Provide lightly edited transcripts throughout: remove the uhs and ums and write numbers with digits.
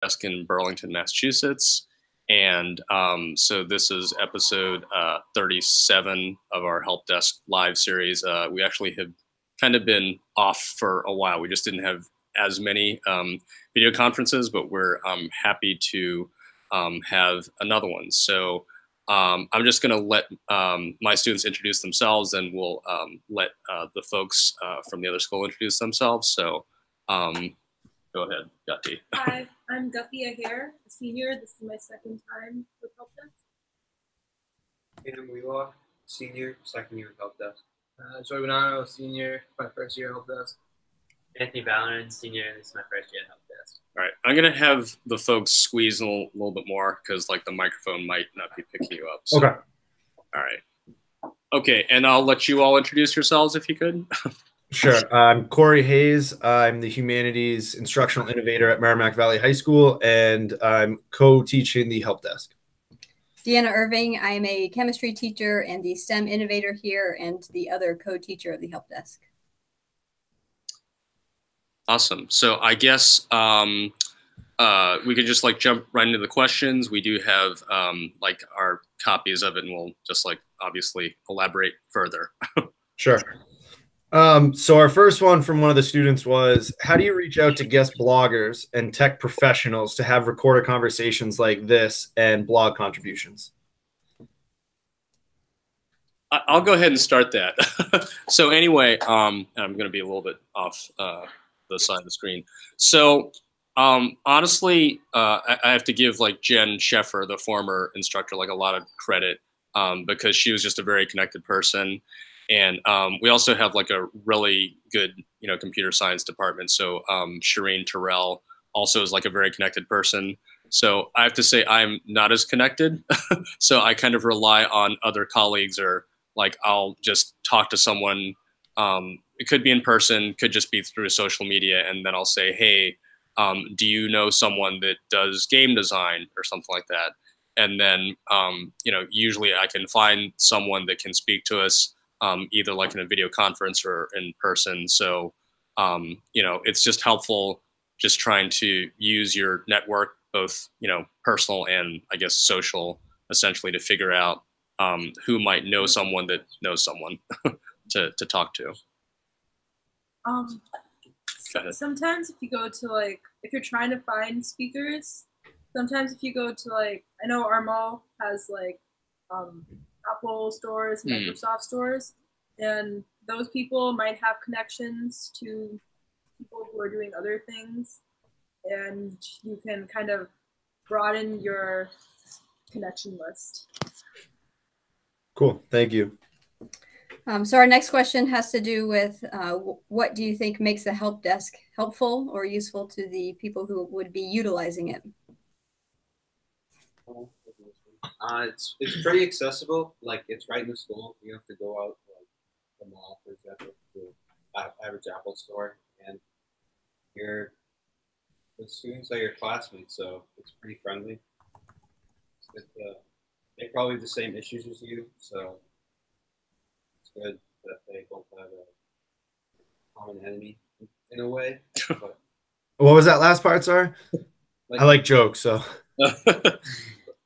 Desk in Burlington, Massachusetts. And so this is episode 37 of our Help Desk live series. We actually have kind of been off for a while. We just didn't have as many video conferences, but we're happy to have another one. So I'm just going to let my students introduce themselves, and we'll let the folks from the other school introduce themselves. So go ahead, Gatti. Hi, I'm Guthie Aher, a senior. This is my second time with Help Desk. Adam Wheelock, senior, second year with Help Desk. Joy Bonanno, senior, my first year at Help Desk. Anthony Ballerin, senior. This is my first year at Help Desk. All right, I'm gonna have the folks squeeze a little bit more because like the microphone might not be picking you up. So. Okay. All right. Okay, and I'll let you all introduce yourselves if you could. Sure. I'm Corey Hayes. I'm the Humanities Instructional Innovator at Merrimack Valley High School, and I'm co-teaching the Help Desk. Deanna Irving. I'm a chemistry teacher and the STEM innovator here and the other co-teacher of the Help Desk. Awesome. So I guess we could just like jump right into the questions. We do have like our copies of it, and we'll just like obviously elaborate further. Sure. So our first one from one of the students was, how do you reach out to guest bloggers and tech professionals to have recorded conversations like this and blog contributions? I'll go ahead and start that. So anyway, I'm going to be a little bit off the side of the screen. So honestly, I have to give like Jen Sheffer, the former instructor, like a lot of credit because she was just a very connected person. And we also have like a really good, computer science department. So Shireen Terrell also is like a very connected person. So I have to say I'm not as connected. So I kind of rely on other colleagues, or like I'll just talk to someone. It could be in person, could just be through social media. And then I'll say, hey, do you know someone that does game design or something like that? And then, usually I can find someone that can speak to us either like in a video conference or in person. So, it's just helpful just trying to use your network, both, personal and I guess social, essentially to figure out who might know someone that knows someone to talk to. Sometimes if you go to like, if you're trying to find speakers, sometimes if you go to like, I know our mall has like Apple stores, Microsoft stores, and those people might have connections to people who are doing other things, and you can kind of broaden your connection list. Cool, thank you. So our next question has to do with what do you think makes the Help Desk helpful or useful to the people who would be utilizing it? It's pretty accessible. Like it's right in the school. You have to go out to like the mall, for example, to average Apple store, and the students are your classmates, so it's pretty friendly. They probably have the same issues as you, so it's good that they both have a common enemy in a way. But, what was that last part, sorry? I like jokes, so.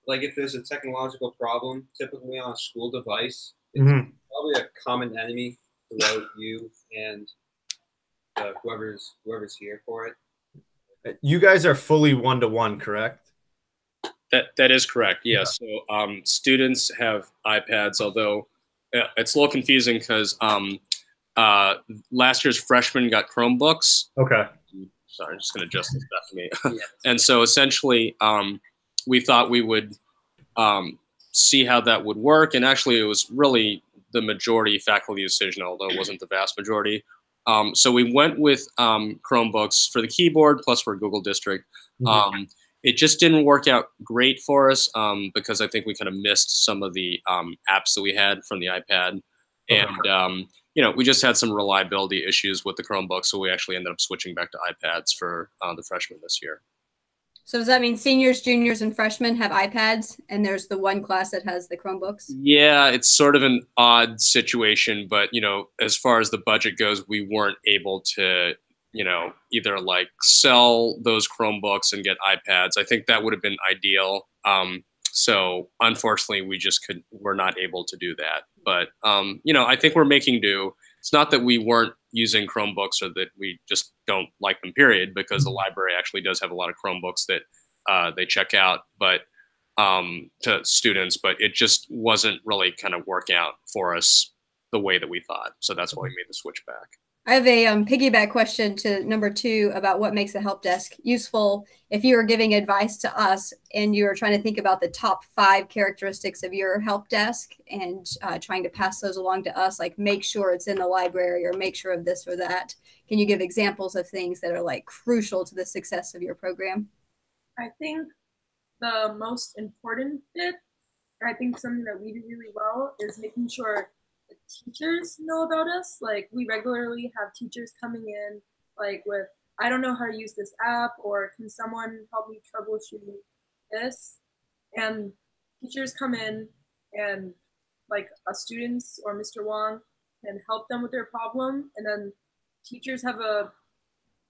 Like if there's a technological problem, typically on a school device, it's probably a common enemy throughout you and whoever's here for it. You guys are fully one-to-one, correct? That is correct. Yeah. So students have iPads, although it's a little confusing because last year's freshmen got Chromebooks. Okay. Sorry, I'm just going to adjust this back to me. And so essentially, we thought we would see how that would work. And actually, it was really the majority faculty decision, although it wasn't the vast majority. So we went with Chromebooks for the keyboard, plus we're Google District. It just didn't work out great for us because I think we kind of missed some of the apps that we had from the iPad. And, we just had some reliability issues with the Chromebook. So we actually ended up switching back to iPads for the freshmen this year. So does that mean seniors, juniors, and freshmen have iPads, and there's the one class that has the Chromebooks? Yeah, it's sort of an odd situation, but as far as the budget goes, we weren't able to you know, either like sell those Chromebooks and get iPads. I think that would have been ideal. So unfortunately, we're not able to do that. But you know, I think we're making do. It's not that we weren't using Chromebooks or that we just don't like them, period, because the library actually does have a lot of Chromebooks that they check out, but to students, but it just wasn't really kind of working out for us the way that we thought. So that's why we made the switch back. I have a piggyback question to number 2 about what makes the help desk useful. If you were giving advice to us and you were trying to think about the top 5 characteristics of your help desk and trying to pass those along to us, like make sure it's in the library or make sure of this or that, can you give examples of things that are like crucial to the success of your program? I think the most important bit, I think something that we do really well, is making sure the teachers know about us. Like, we regularly have teachers coming in, like, with, I don't know how to use this app, or can someone help me troubleshoot this? And teachers come in and, like, students or Mr. Wong can help them with their problem. And then teachers have the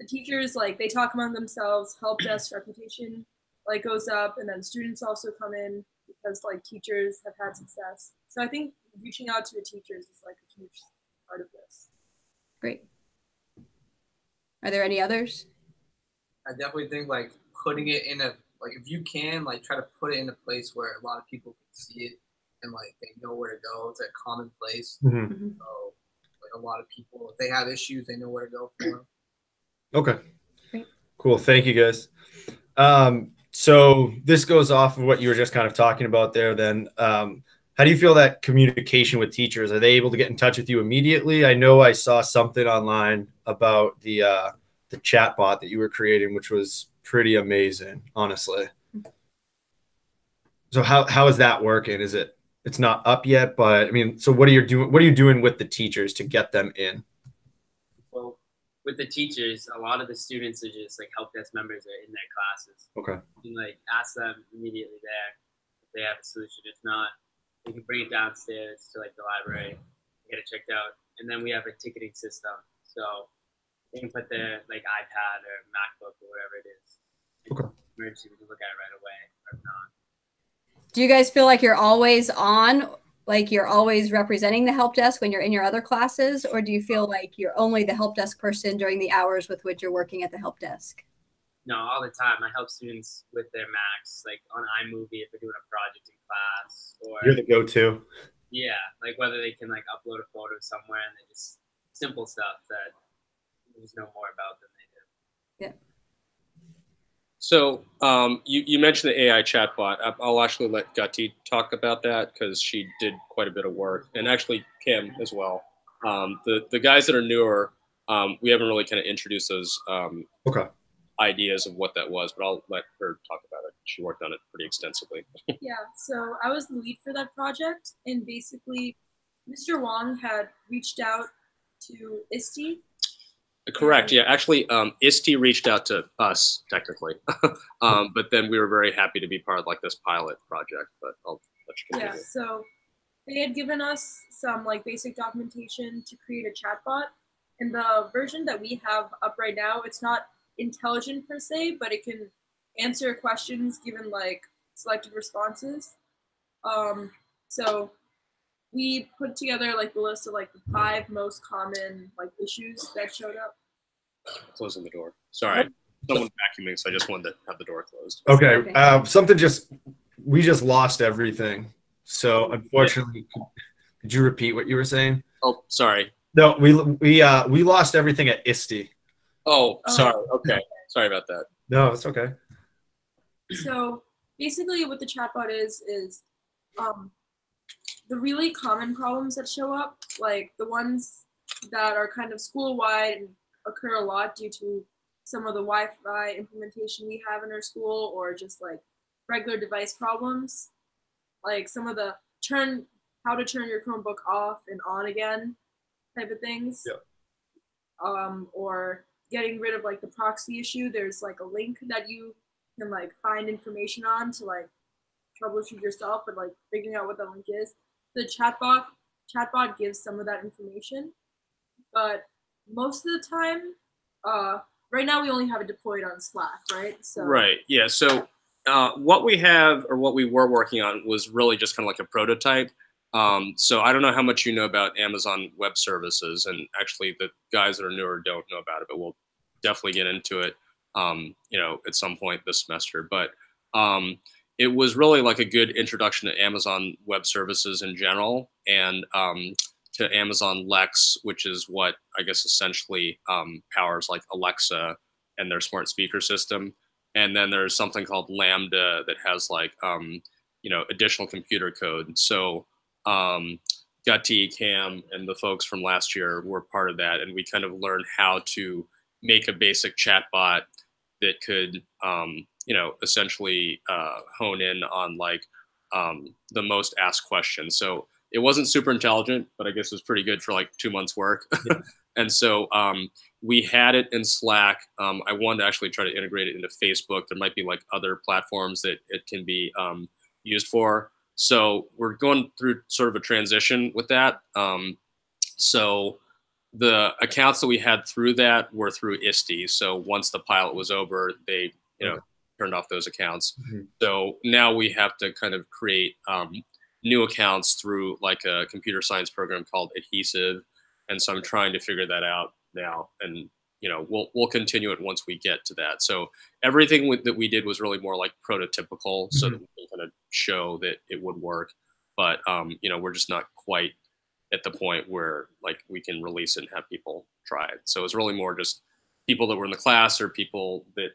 teachers, like, they talk among themselves, help desk reputation like goes up, and then students also come in because like teachers have had success. So I think reaching out to the teachers is like a huge part of this. Great. Are there any others? I definitely think like putting it in a, like if you can, like try to put it in a place where a lot of people can see it and like they know where to go. It's a common place. Mm-hmm. So like a lot of people, if they have issues, they know where to go for them. Okay. Great. Cool. Thank you, guys. So this goes off of what you were just kind of talking about there. Then, how do you feel that communication with teachers? Are they able to get in touch with you immediately? I know I saw something online about the chat bot that you were creating, which was pretty amazing, honestly. So how is that working? It's not up yet, but I mean, so what are you doing with the teachers to get them in? Well, with the teachers, a lot of the students are just like help desk members are in their classes. Okay. You can like ask them immediately there if they have a solution. If not, you can bring it downstairs to like the library, get it checked out, and then we have a ticketing system. So they can put their like iPad or MacBook or whatever it is. Okay. Emergency, we can look at it right away or not. Do you guys feel like you're always on, like you're always representing the help desk when you're in your other classes, or do you feel like you're only the help desk person during the hours with which you're working at the help desk? No, all the time. I help students with their Macs, like on iMovie if they're doing a project in class, or You're the go-to. yeah, like whether they can like upload a photo somewhere, and they just simple stuff that you just know more about than they do. Yeah. So you mentioned the AI chatbot. I'll actually let Gati talk about that because she did quite a bit of work, and actually Kim as well. The guys that are newer, we haven't really kind of introduced those Okay. ideas of what that was, but I'll let her talk about it. She worked on it pretty extensively. Yeah, so I was the lead for that project, and basically Mr. Wong had reached out to ISTE. Correct. Yeah, actually, ISTE reached out to us technically, but then we were very happy to be part of like this pilot project. But I'll let you continue. Yeah, so they had given us some like basic documentation to create a chatbot, and the version that we have up right now, it's not intelligent per se, but it can answer questions given like selected responses. So we put together like the list of like the 5 most common like issues that showed up. Closing the door. Sorry, someone vacuuming, so I just wanted to have the door closed. Okay. We just lost everything. So unfortunately, could you repeat what you were saying? Oh, sorry. No, we lost everything at ISTE. Oh, sorry. Okay, sorry about that. No, it's okay. So basically, what the chatbot is the really common problems that show up, like the ones that are kind of school-wide and occur a lot due to some of the Wi-Fi implementation we have in our school, or just like regular device problems, like some of the how to turn your Chromebook off and on again type of things. Yeah. Or getting rid of like the proxy issue. There's like a link that you can like find information on to like troubleshoot yourself, but like figuring out what that link is. The chatbot gives some of that information, but most of the time right now we only have it deployed on Slack, right? So Right. Yeah. So what we have, or what we were working on, was really just kind of like a prototype. So I don't know how much you know about Amazon Web Services, and actually the guys that are newer don't know about it, but we'll definitely get into it, at some point this semester. But it was really like a good introduction to Amazon Web Services in general, and to Amazon Lex, which is what I guess essentially powers like Alexa and their smart speaker system. And then there's something called Lambda that has like additional computer code. So Gutty, Cam, and the folks from last year were part of that, and we kind of learned how to make a basic chatbot that could essentially hone in on like the most asked questions. So it wasn't super intelligent, but I guess it was pretty good for like 2 months work. Yeah. And so we had it in Slack. I wanted to actually try to integrate it into Facebook. There might be like other platforms that it can be used for. So we're going through sort of a transition with that. So the accounts that we had through that were through ISTE. So once the pilot was over, they turned off those accounts. Mm-hmm. So now we have to kind of create new accounts through like a computer science program called Adhesive. And so I'm trying to figure that out now, and we'll continue it once we get to that. So everything that we did was really more like prototypical, mm-hmm. so that we can kind of show that it would work. But we're just not quite at the point where like we can release it and have people try it. So it's really more just people that were in the class or people that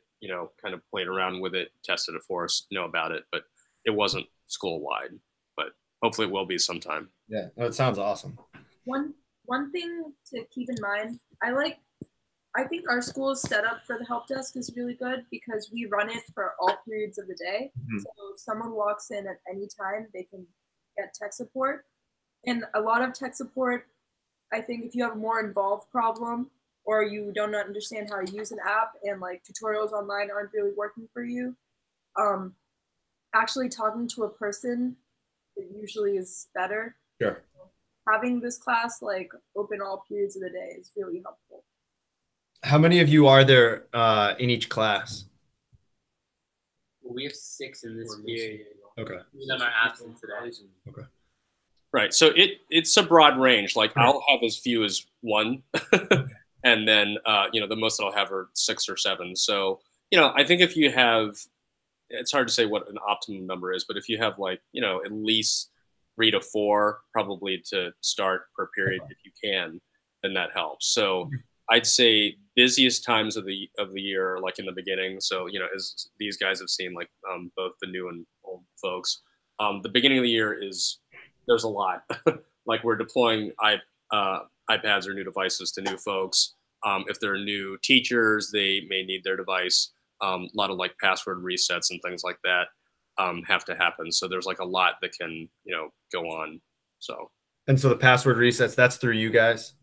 kind of played around with it, tested it for us, know about it, but it wasn't school wide. But hopefully it will be sometime. Yeah, that sounds awesome. One thing to keep in mind, I think our school's setup for the help desk is really good because we run it for all periods of the day. Mm-hmm. So if someone walks in at any time, they can get tech support. And a lot of tech support, I think if you have a more involved problem or you don't understand how to use an app and like tutorials online aren't really working for you, actually talking to a person, it usually is better. Sure. Having this class like open all periods of the day is really helpful. How many of you are there in each class? Well, we have 6 in this period. Okay. Some are absent today. Okay. Right. So it's a broad range. Like I'll have as few as 1, and then the most that I'll have are 6 or 7. So I think if you have, it's hard to say what an optimum number is, but if you have like at least 3 to 4 probably to start per period, if you can, then that helps. So I'd say busiest times of the year, like in the beginning. So as these guys have seen, like both the new and old folks, the beginning of the year there's a lot. Like we're deploying iPads or new devices to new folks. If they're new teachers, they may need their device. A lot of like password resets and things like that have to happen. So there's like a lot that can go on. So and so the password resets, that's through you guys?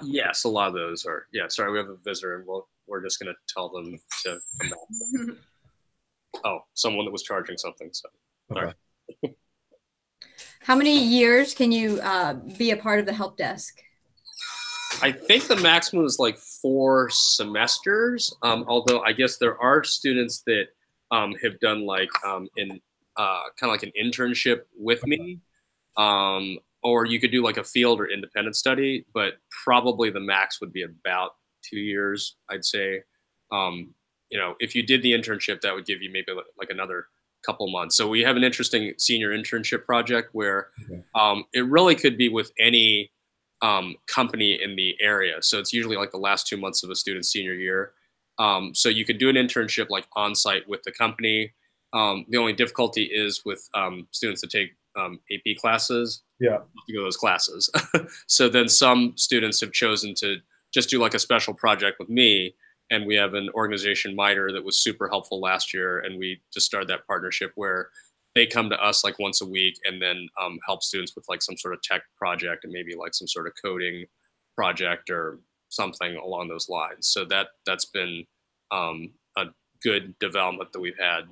Yes, a lot of those are. Yeah, sorry, we have a visitor, and we're just gonna tell them to come back. Oh, someone that was charging something. So sorry. Okay. How many years can you be a part of the help desk? I think the maximum is like 4 semesters. Although I guess there are students that have done like in kind of like an internship with me, or you could do like a field or independent study. But probably the max would be about 2 years, I'd say. If you did the internship, that would give you maybe like another couple months. So we have an interesting senior internship project where it really could be with any company in the area. So it's usually like the last 2 months of a student's senior year. So you could do an internship like on site with the company. The only difficulty is with students that take AP classes. Yeah, to go to those classes. So then some students have chosen to just do like a special project with me. And we have an organization, MITRE, that was super helpful last year. And we just started that partnership where they come to us like once a week and then help students with like some sort of tech project and maybe like some sort of coding project or something along those lines. So that's been a good development that we've had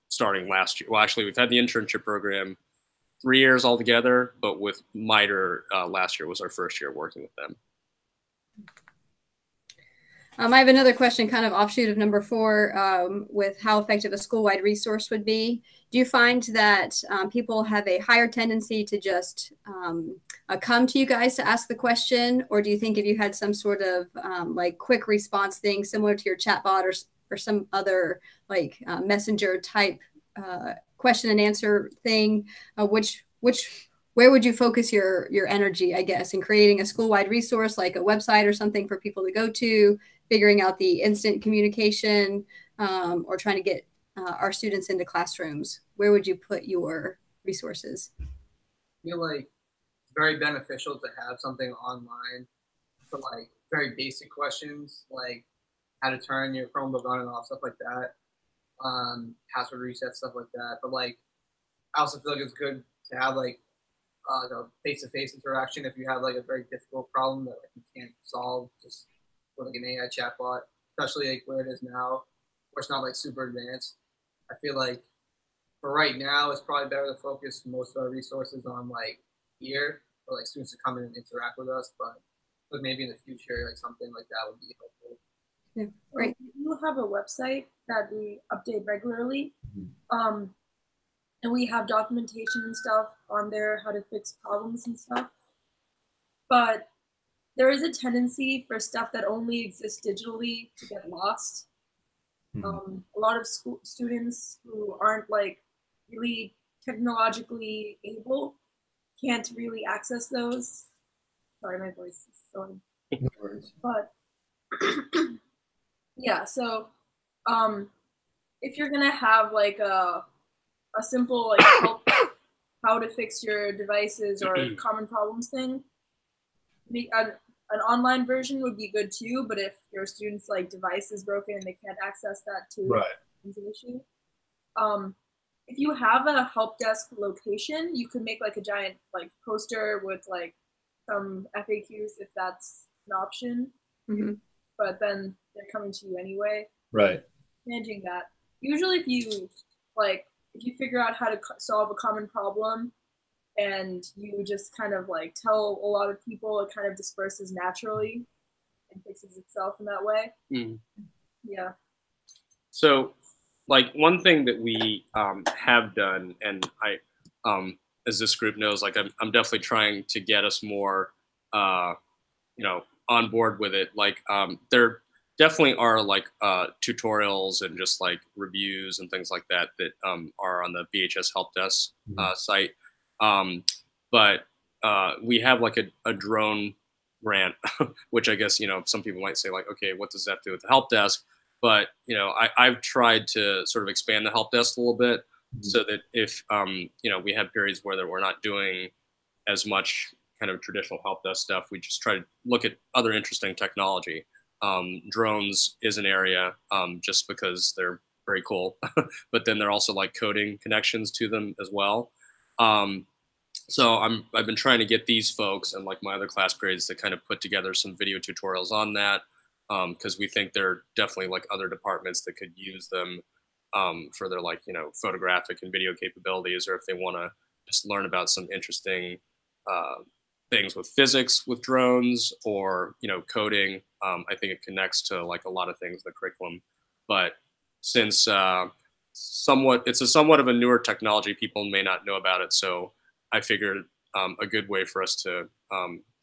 starting last year. Well, actually, we've had the internship program 3 years altogether, but with MITRE last year was our first year working with them. I have another question, kind of offshoot of number 4, with how effective a school-wide resource would be. Do you find that people have a higher tendency to just come to you guys to ask the question, or do you think if you had some sort of like quick response thing similar to your chatbot or some other like messenger type question and answer thing, where would you focus your energy, I guess, in creating a school-wide resource like a website or something for people to go to, figuring out the instant communication, or trying to get our students into classrooms? Where would you put your resources? I feel like it's very beneficial to have something online for like very basic questions, like how to turn your Chromebook on and off, stuff like that, password reset, stuff like that. But like, I also feel like it's good to have like a face-to-face interaction if you have like a very difficult problem that like you can't solve just with like an AI chatbot, especially like where it is now, where it's not like super advanced. I feel like for right now, it's probably better to focus most of our resources on like here for like students to come in and interact with us, but maybe in the future, like something like that would be helpful. Yeah, great. We do have a website that we update regularly. And we have documentation and stuff on there, how to fix problems and stuff. But there is a tendency for stuff that only exists digitally to get lost. A lot of students who aren't like really technologically able can't really access those. Sorry, my voice is going. No worries. But yeah, so if you're gonna have like a simple like help how to fix your devices or common problems thing, an online version would be good too. But if your student's like device is broken and they can't access that too, Right. it's an issue. If you have a help desk location, you could make like a giant like poster with like some FAQs if that's an option. But then they're coming to you anyway. Right. Managing that. Usually if you figure out how to solve a common problem and you just kind of like tell a lot of people, it kind of disperses naturally and fixes itself in that way. Yeah. So like one thing that we have done, and I, as this group knows, like I'm definitely trying to get us more, on board with it. Like there definitely are like tutorials and just like reviews and things like that that are on the BHS Help Desk site. But we have like a drone grant, which I guess, some people might say like, okay, what does that do with the help desk? But, I've tried to sort of expand the help desk a little bit so that if, we have periods where we're not doing as much kind of traditional help desk stuff, we just try to look at other interesting technology. Drones is an area just because they're very cool, but then they're also like coding connections to them as well. So I've been trying to get these folks and like my other class periods to kind of put together some video tutorials on that, because we think there are definitely like other departments that could use them for their like, photographic and video capabilities, or if they want to just learn about some interesting things with physics with drones or, coding. I think it connects to like a lot of things in the curriculum. But since it's somewhat of a newer technology, people may not know about it. So I figured a good way for us to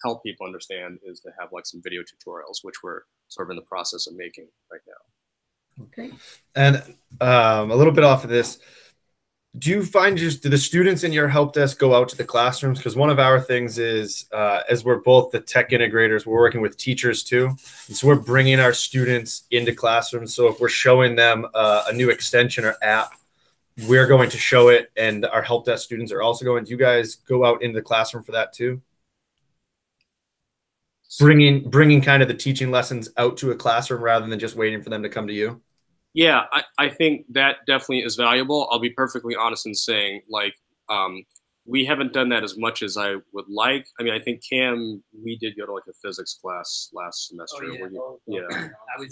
help people understand is to have like some video tutorials, which we're sort of in the process of making right now. Okay. And a little bit off of this, do you find do the students in your help desk go out to the classrooms? Because one of our things is, as we're both the tech integrators, we're working with teachers too. And so we're bringing our students into classrooms. So if we're showing them a new extension or app, we're going to show it, and our help desk students are also going. Do you guys go out into the classroom for that too? Bringing kind of the teaching lessons out to a classroom rather than just waiting for them to come to you? Yeah, I think that definitely is valuable. I'll be perfectly honest in saying, like, we haven't done that as much as I would like. I mean, I think Cam, we did go to like a physics class last semester.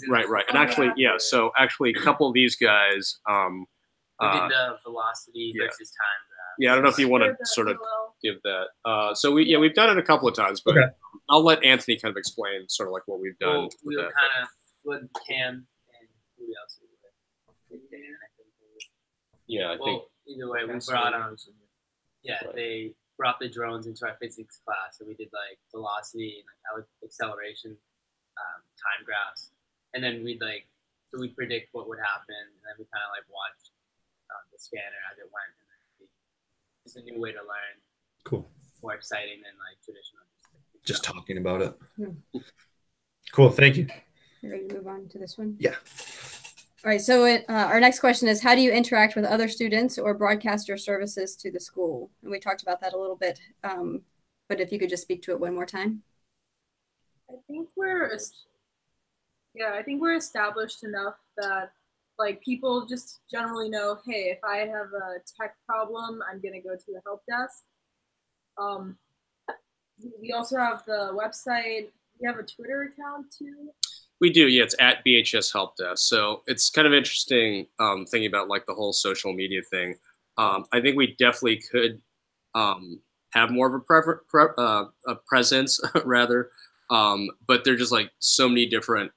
Right. And actually, yeah. So actually, a couple of these guys. We did the velocity versus time. Yeah, I don't know if you want to sort of give that. So we've done it a couple of times, but okay. I'll let Anthony kind of explain sort of like what we've done. We were kind of with Cam and who else was with? Dan, I think. Yeah, I think. Either way, we brought they brought the drones into our physics class, and we did like velocity and like acceleration, time graphs, and then we'd predict what would happen, and then we kind of like watched the scanner as it went, and then it's a new way to learn. Cool. More exciting than like traditional. Just talking about it. Cool. Thank you. You ready to move on to this one? Yeah. All right. So our next question is, how do you interact with other students or broadcast your services to the school? And we talked about that a little bit, but if you could just speak to it one more time. I think we're established enough that like people just generally know, hey, if I have a tech problem, I'm gonna go to the help desk. We also have the website. We have a Twitter account too. We do, yeah. It's at BHS Help Desk. So it's kind of interesting thinking about like the whole social media thing. I think we definitely could have more of a presence, rather. But there's just like so many different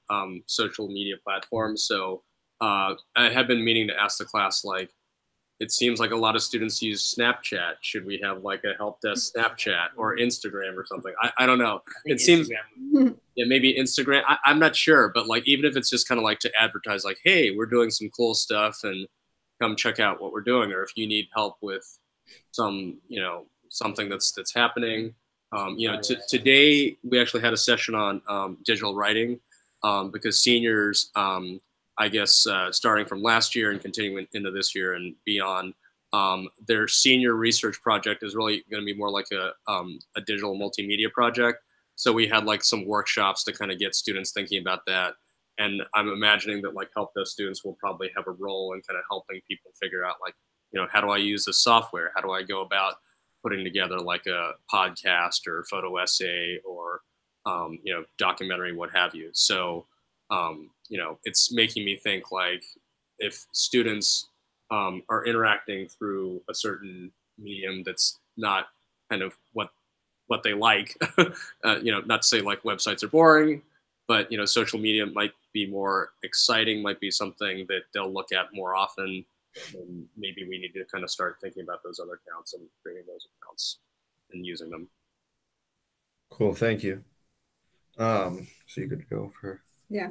social media platforms. So I have been meaning to ask the class, like, it seems like a lot of students use Snapchat. Should we have like a help desk Snapchat or Instagram or something? I don't know. It seems, yeah, maybe Instagram. I'm not sure, but like even if it's just kind of like to advertise, like, hey, we're doing some cool stuff and come check out what we're doing, or if you need help with some, something that's happening. Today we actually had a session on digital writing because seniors. I guess starting from last year and continuing into this year and beyond, their senior research project is really going to be more like a digital multimedia project. So we had like some workshops to kind of get students thinking about that. And I'm imagining that like help desk students will probably have a role in kind of helping people figure out like, how do I use this software? How do I go about putting together like a podcast or photo essay or, documentary, what have you. So, it's making me think like if students are interacting through a certain medium that's not kind of what they like, not to say like websites are boring, but social media might be more exciting, might be something that they'll look at more often. And maybe we need to kind of start thinking about those other accounts and creating those accounts and using them. Cool. Thank you. So you could go for. Yeah.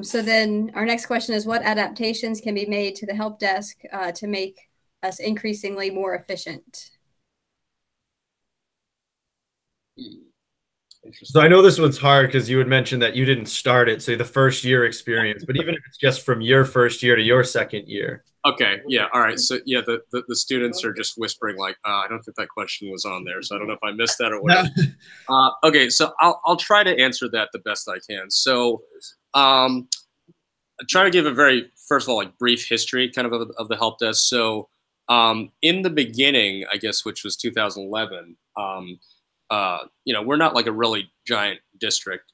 So then our next question is, what adaptations can be made to the help desk to make us increasingly more efficient? So I know this one's hard because you had mentioned that you didn't start it, so the first year experience, but even if it's just from your first year to your second year. Okay. Yeah. All right. So yeah, the students are just whispering like, I don't think that question was on there. So I don't know if I missed that or whatever. Okay. So I'll try to answer that the best I can. So I try to give a very, first of all, like brief history kind of the help desk. So in the beginning, I guess, which was 2011, we're not like a really giant district.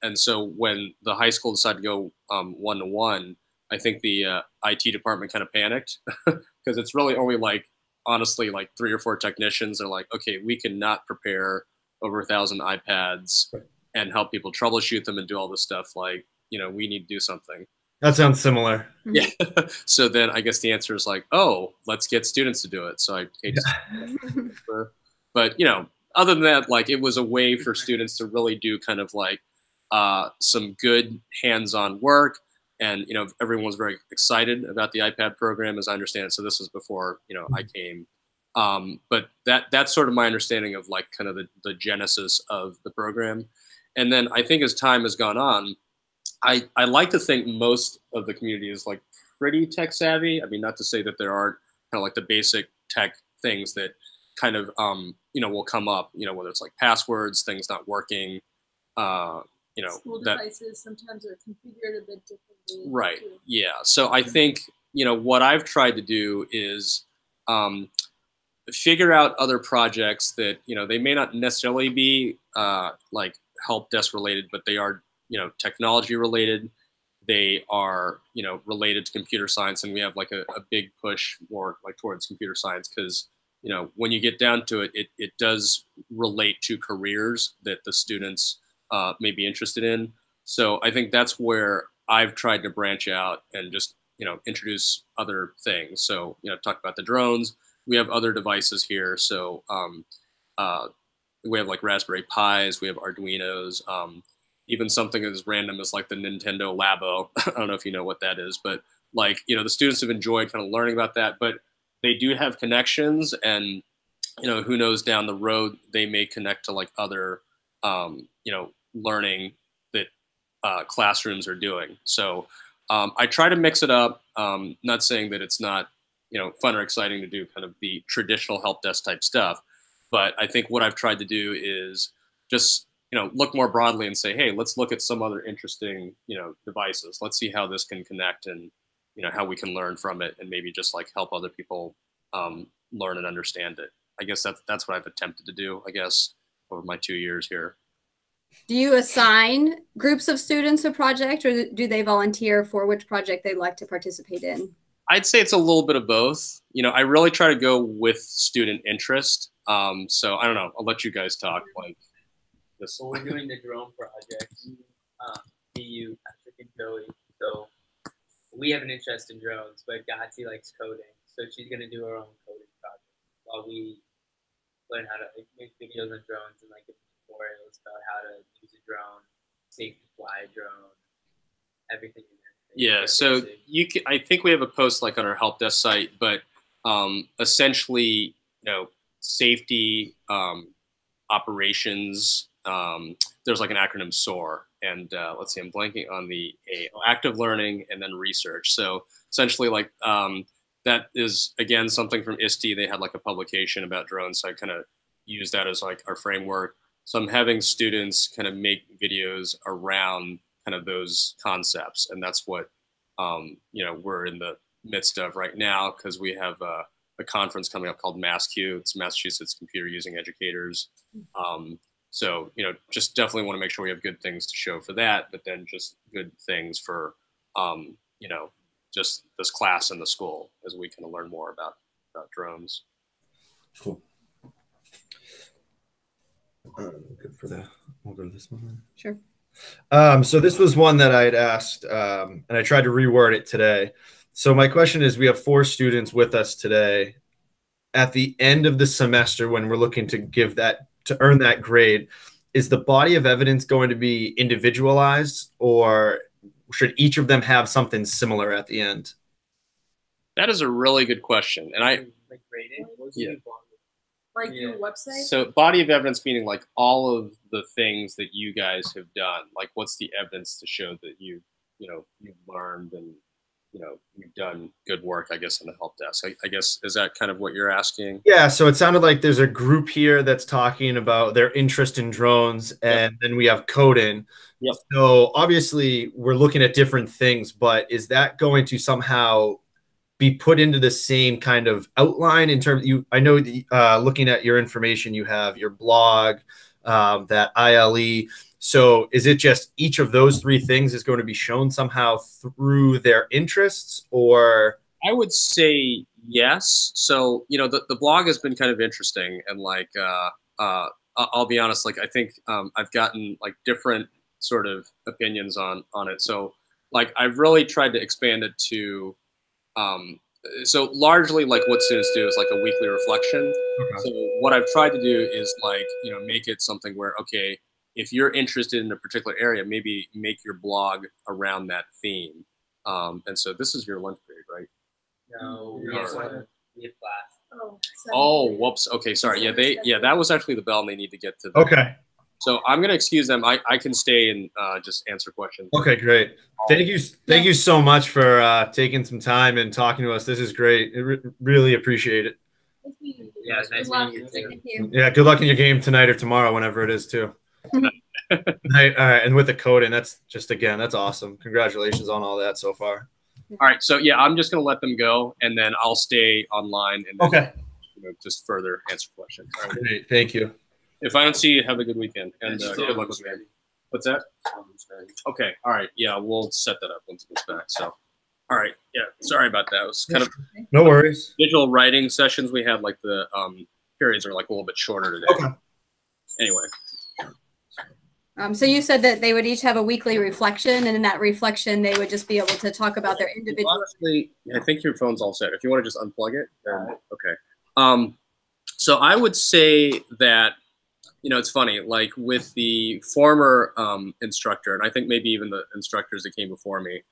And so when the high school decided to go one-to-one, I think the IT department kind of panicked because it's really only like, honestly, like 3 or 4 technicians are like, okay, we cannot prepare over 1,000 iPads and help people troubleshoot them and do all this stuff. Like, we need to do something. That sounds similar. Yeah. So then I guess the answer is like, oh, let's get students to do it. So I hate to but other than that, like it was a way for students to really do kind of like some good hands-on work. And, everyone was very excited about the iPad program, as I understand it. So this was before, I came. But that's sort of my understanding of like kind of the genesis of the program. And then I think as time has gone on, I like to think most of the community is like pretty tech savvy. I mean, not to say that there aren't kind of like the basic tech things that kind of, will come up, whether it's like passwords, things not working, school devices sometimes are configured a bit differently. Right. Too. Yeah. So I think, what I've tried to do is figure out other projects that, they may not necessarily be like help desk related, but they are, technology related. They are, related to computer science. And we have like a big push more like towards computer science because, when you get down to it, it does relate to careers that the students may be interested in. So I think that's where I've tried to branch out and just, introduce other things. So, talk about the drones. We have other devices here. So we have like Raspberry Pis, we have Arduinos, even something as random as like the Nintendo Labo. I don't know if you know what that is, but like, the students have enjoyed kind of learning about that, but they do have connections, and, who knows, down the road, they may connect to like other, learning that classrooms are doing. So I try to mix it up. Not saying that it's not, fun or exciting to do kind of the traditional help desk type stuff, but I think what I've tried to do is just, look more broadly and say, hey, let's look at some other interesting, devices. Let's see how this can connect, and, how we can learn from it, and maybe just like help other people learn and understand it. I guess that's what I've attempted to do, I guess, over my 2 years here. Do you assign groups of students a project, or do they volunteer for which project they'd like to participate in? I'd say it's a little bit of both. I really try to go with student interest. So I don't know. I'll let you guys talk. Like this. So we're doing the drone project. You, Patrick, and Joey. So we have an interest in drones, but Gotzi likes coding, so she's gonna do her own coding project while we learn how to make videos on drones and like tutorials about how to use a drone, safe to fly a drone, everything in there. Yeah, so I think we have a post like on our help desk site, but essentially, safety, operations. There's like an acronym SOAR, and let's see, I'm blanking on the active learning and then research. So essentially, like that is again something from ISTE. They had like a publication about drones, so I kind of use that as like our framework. So I'm having students kind of make videos around kind of those concepts, and that's what we're in the midst of right now, because we have a conference coming up called MassQ. It's Massachusetts Computer Using Educators. So just definitely want to make sure we have good things to show for that, but then just good things for just this class in the school as we kind of learn more about drones. Cool. Good for that. We'll go to this one then. Sure. So this was one that I had asked, and I tried to reword it today. So my question is, we have 4 students with us today. At the end of the semester, when we're looking to earn that grade, is the body of evidence going to be individualized, or should each of them have something similar at the end? That is a really good question. And like grading? Yeah. Like your website? So body of evidence meaning like all of the things that you guys have done. Like what's the evidence to show that you've learned and you've done good work, I guess, on the help desk. I guess, is that kind of what you're asking? Yeah, so it sounded like there's a group here that's talking about their interest in drones, and then we have coding. Yep. So obviously we're looking at different things, but is that going to somehow be put into the same kind of outline in terms I know looking at your information, you have your blog, that ILE. So is it just each of those 3 things is going to be shown somehow through their interests, or? I would say yes. So, the blog has been kind of interesting, and like, I'll be honest, like I think I've gotten like different sort of opinions on it. So like I've really tried to expand it to, so largely like what students do is like a weekly reflection. Okay. So what I've tried to do is like, make it something where, okay, if you're interested in a particular area, maybe make your blog around that theme. And so this is your lunch period, right? No, we have class. Oh, whoops. Okay, sorry. Yeah, that was actually the bell, and they need to get to. Okay. So I'm gonna excuse them. I can stay and just answer questions. Okay, great. Thank you so much for taking some time and talking to us. This is great. Really appreciate it. Yeah, it's nice meeting you too. Thank you. Yeah, good luck in your game tonight or tomorrow, whenever it is too. All right, and with the coding, that's awesome. Congratulations on all that so far. All right, so yeah, I'm just gonna let them go, and then I'll stay online and then, just further answer questions. All right. Great, thank you. If I don't see you, have a good weekend, and good luck with the game. What's that? Okay, all right, yeah, we'll set that up once it gets back. So, all right, yeah, sorry about that. It was kind of no worries. Visual writing sessions we had, like the periods are like a little bit shorter today. Okay. Anyway. So you said that they would each have a weekly reflection, and in that reflection, they would just be able to talk about their individual. Well, actually, I think your phone's all set. If you want to just unplug it, then okay. So I would say that, you know, it's funny, like with the former instructor, and I think maybe even the instructors that came before me,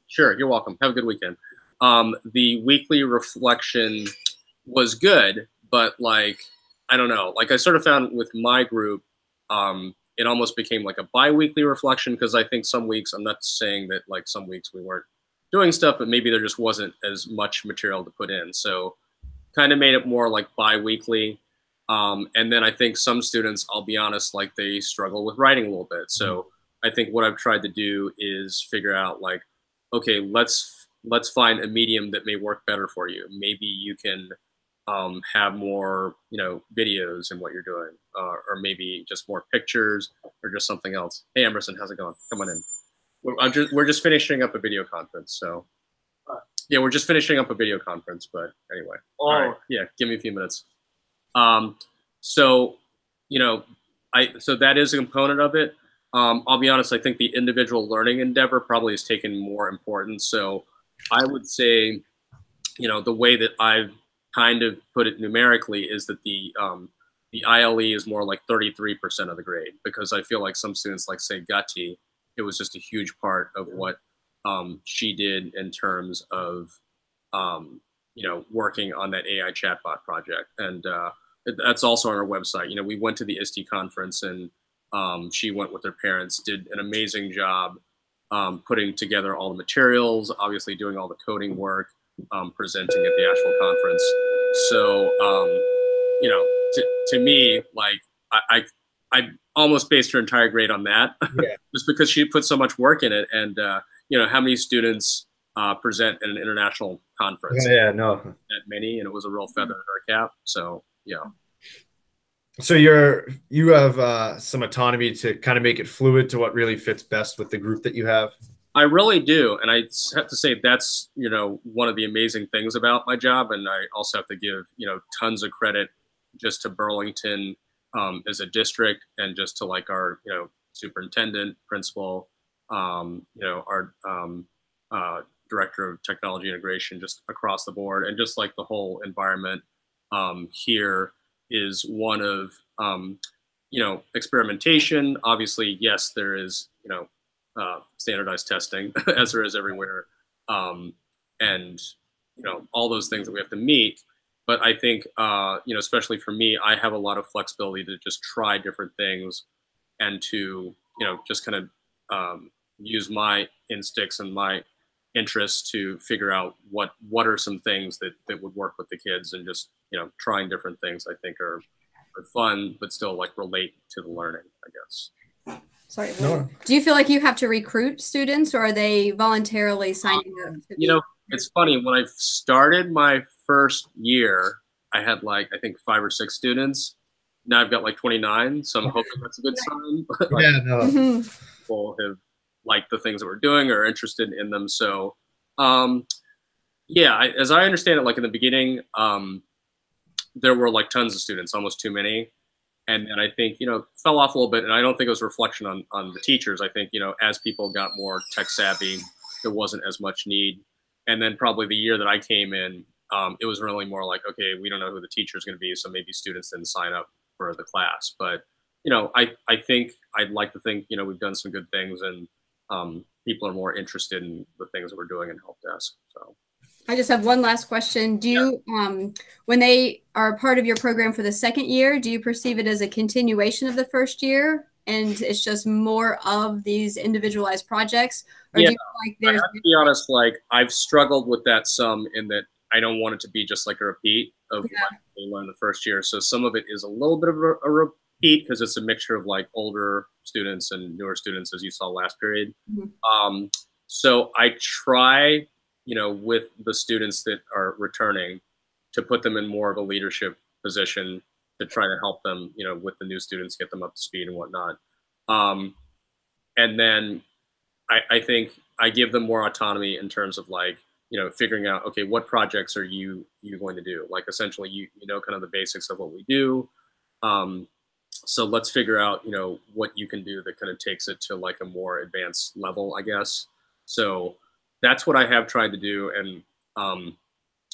sure, you're welcome. Have a good weekend. The weekly reflection was good, but like, I don't know, like I sort of found with my group, it almost became like a bi-weekly reflection, because I think some weeks, I'm not saying that like some weeks we weren't doing stuff, but maybe there just wasn't as much material to put in. So kind of made it more like bi-weekly. And then I think some students, I'll be honest, like they struggle with writing a little bit. So I think what I've tried to do is figure out like, okay, let's find a medium that may work better for you. Maybe you can have more, you know, videos in what you're doing, or maybe just more pictures, or just something else. Hey, Emerson, how's it going? Come on in. We're just finishing up a video conference, so yeah, we're just finishing up a video conference. But anyway, all right, yeah, give me a few minutes. So, you know, so that is a component of it. I'll be honest, I think the individual learning endeavor probably has taken more importance. So I would say, you know, the way that I've kind of put it numerically is that the ILE is more like 33% of the grade, because I feel like some students, like say Gatti, it was just a huge part of what she did in terms of, you know, working on that AI chatbot project. And that's also on our website. You know, we went to the ISTE conference, and she went with her parents, did an amazing job putting together all the materials, obviously doing all the coding work, presenting at the actual conference. So, you know, to me, like I almost based her entire grade on that, yeah. Just because she put so much work in it. And you know, how many students present at an international conference? Yeah, no, that many, and it was a real feather in her cap. So yeah. So you have some autonomy to kind of make it fluid to what really fits best with the group that you have. I really do, and I have to say that's, you know, one of the amazing things about my job. And I also have to give, you know, tons of credit just to Burlington as a district, and just to like our, you know, superintendent, principal, you know, our director of technology integration, just across the board, and just like the whole environment here is one of, you know, experimentation. Obviously, yes, there is, you know, standardized testing as there is everywhere, and you know, all those things that we have to meet. But I think, you know, especially for me, I have a lot of flexibility to just try different things, and to, you know, just kind of use my instincts and my interests to figure out what are some things that would work with the kids, and just, you know, trying different things I think are fun, but still like relate to the learning, I guess. Sorry. No. Do you feel like you have to recruit students, or are they voluntarily signing up? You know, it's funny. When I started my first year, I had like, I think 5 or 6 students. Now I've got like 29, so I'm hoping that's a good sign. Like, yeah, no. People have liked the things that we're doing, or are interested in them. So, yeah, as I understand it, like in the beginning, there were like tons of students, almost too many. And then I think, you know, fell off a little bit. And I don't think it was a reflection on the teachers. I think, you know, as people got more tech savvy, there wasn't as much need. And then probably the year that I came in, it was really more like, okay, we don't know who the teacher is going to be, so maybe students didn't sign up for the class. But, you know, I think, I'd like to think, you know, we've done some good things, and people are more interested in the things that we're doing in Help Desk. So I just have one last question. Do you, when they are part of your program for the second year, do you perceive it as a continuation of the first year, and it's just more of these individualized projects? Or do you feel like there's— I have to be honest, like I've struggled with that some, in that I don't want it to be just like a repeat of what they learned the first year. So some of it is a little bit of a repeat, because it's a mixture of like older students and newer students, as you saw last period. Mm-hmm. So I try, you know, with the students that are returning, to put them in more of a leadership position, to try to help them, you know, with the new students, get them up to speed and whatnot. And then I think I give them more autonomy in terms of like, you know, figuring out, okay, what projects are you going to do? Like essentially, you know, kind of the basics of what we do. So let's figure out, you know, what you can do that kind of takes it to like a more advanced level, I guess. So that's what I have tried to do. And,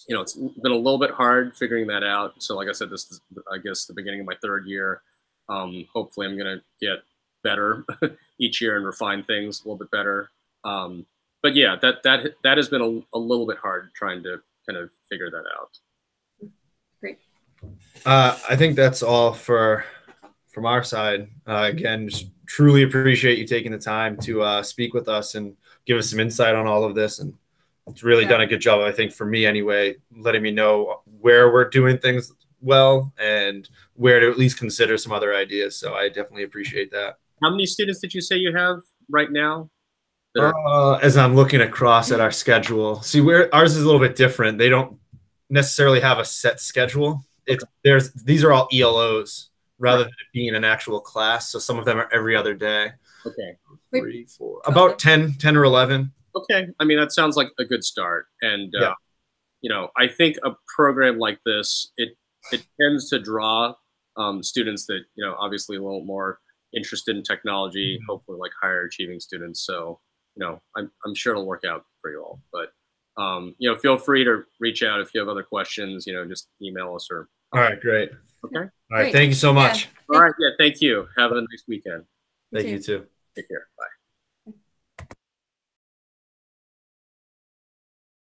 you know, it's been a little bit hard figuring that out. So like I said, this is, I guess, the beginning of my third year. Hopefully I'm going to get better each year and refine things a little bit better. But yeah, that has been a little bit hard trying to kind of figure that out. Great. I think that's all from our side. Again, just truly appreciate you taking the time to speak with us and give us some insight on all of this. And it's really done a good job, I think, for me anyway, letting me know where we're doing things well and where to at least consider some other ideas. So I definitely appreciate that. How many students did you say you have right now? As I'm looking across at our schedule, see where ours is a little bit different. They don't necessarily have a set schedule. These are all ELOs rather than it being an actual class. So some of them are every other day. Okay. 3, 4, about 10 or 11. Okay. I mean, that sounds like a good start. And, you know, I think a program like this, it tends to draw students that, you know, obviously a little more interested in technology, hopefully like higher achieving students. So, you know, I'm sure it'll work out for you all. But, you know, feel free to reach out if you have other questions, you know, just email us or. All right, great. Okay. All right, thank you so much. All right, yeah, thank you. Have a nice weekend. Thank you too. Take care. Bye.